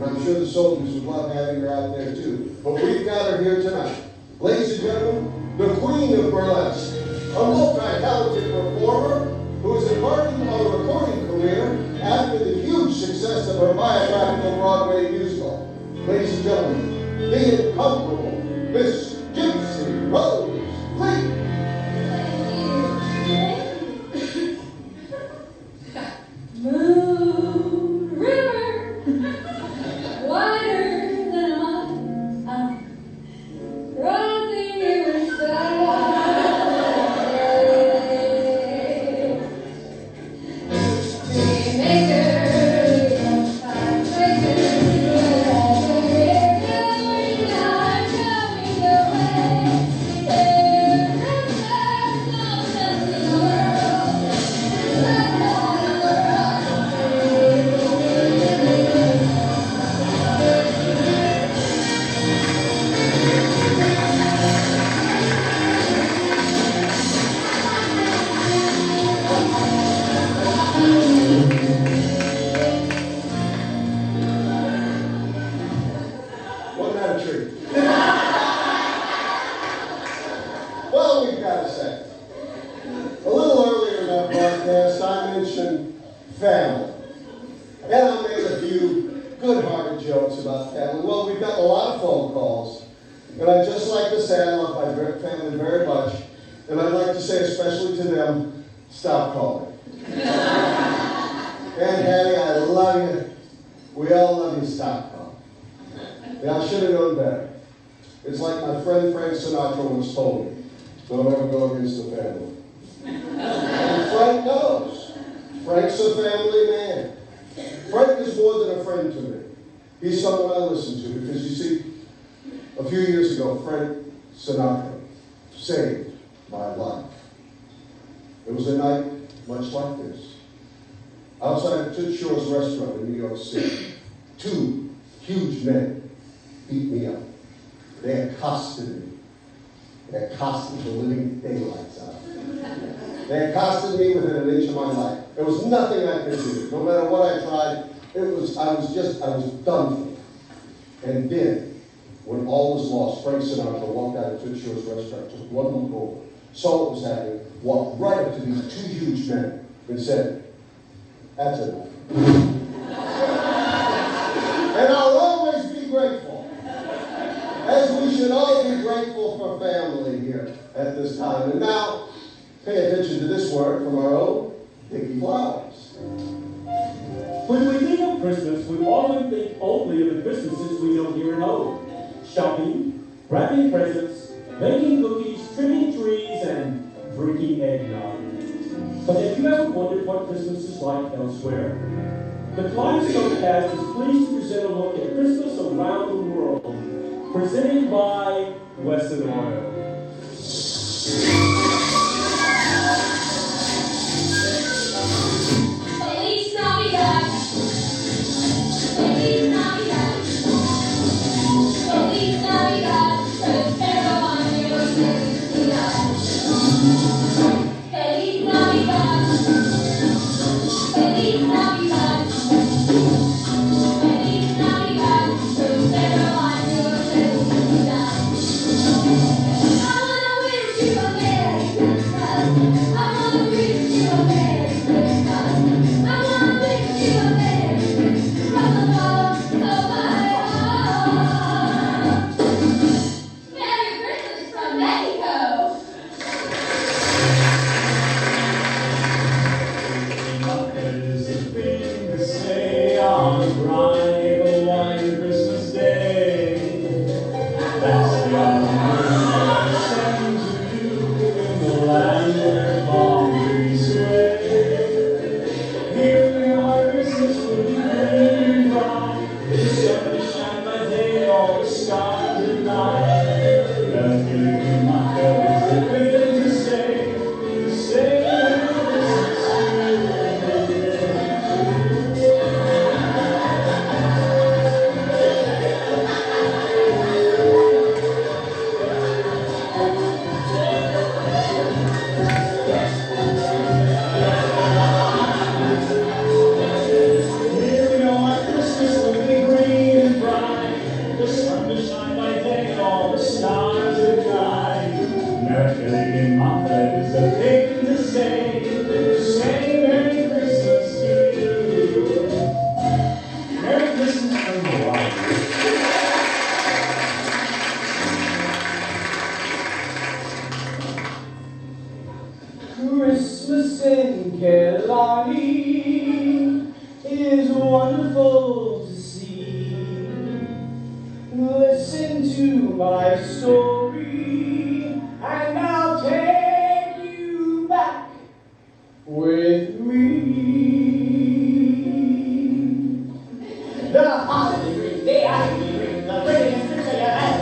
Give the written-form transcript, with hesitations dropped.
I'm sure the soldiers would love having her out there too. But we've got her here tonight. Ladies and gentlemen, the Queen of Burlesque, a multi-talented performer who is embarking on a recording career after the huge success of her biographical Broadway musical. Ladies and gentlemen, the incomparable Miss Gypsy Rose Lee. Moon river, wider than rising in the sky. Family. And I made a few good-hearted jokes about family. Well, we've got a lot of phone calls, and I'd just like to say I love my family very much, and I'd like to say especially to them, stop calling. And Hattie, I love you. We all love you, stop calling. And I should have known better. It's like my friend Frank Sinatra once told me, don't ever go against the family. And Frank knows. Frank's a family man. Frank is more than a friend to me. He's someone I listen to because, you see, a few years ago, Frank Sinatra saved my life. It was a night much like this. Outside of Toots Shor's restaurant in New York City, two huge men beat me up. They accosted me. They accosted the living daylights out. They accosted me within an inch of my life. There was nothing I could do. No matter what I tried, I was done for. And then, when all was lost, Frank Sinatra walked out of Toots Shor's restaurant, took one look over, saw what was happening, walked right up to these two huge men, and said, that's enough. And I'll always be grateful. As we should all be grateful for family here at this time. And now, pay attention to this word from our own Dickie Flowers. When we think of Christmas, we often think only of the Christmases we know here at home. Shopping, wrapping presents, baking cookies, trimming trees, and drinking eggnog. But have you ever wondered what Christmas is like elsewhere? The Kaleidoscope cast is pleased to present a look at Christmas around the world, presented by Western Oil. I wanna wish you a merry my story, and I'll take you back with me. The holiday green, the ivy green, the prettiest picture you had.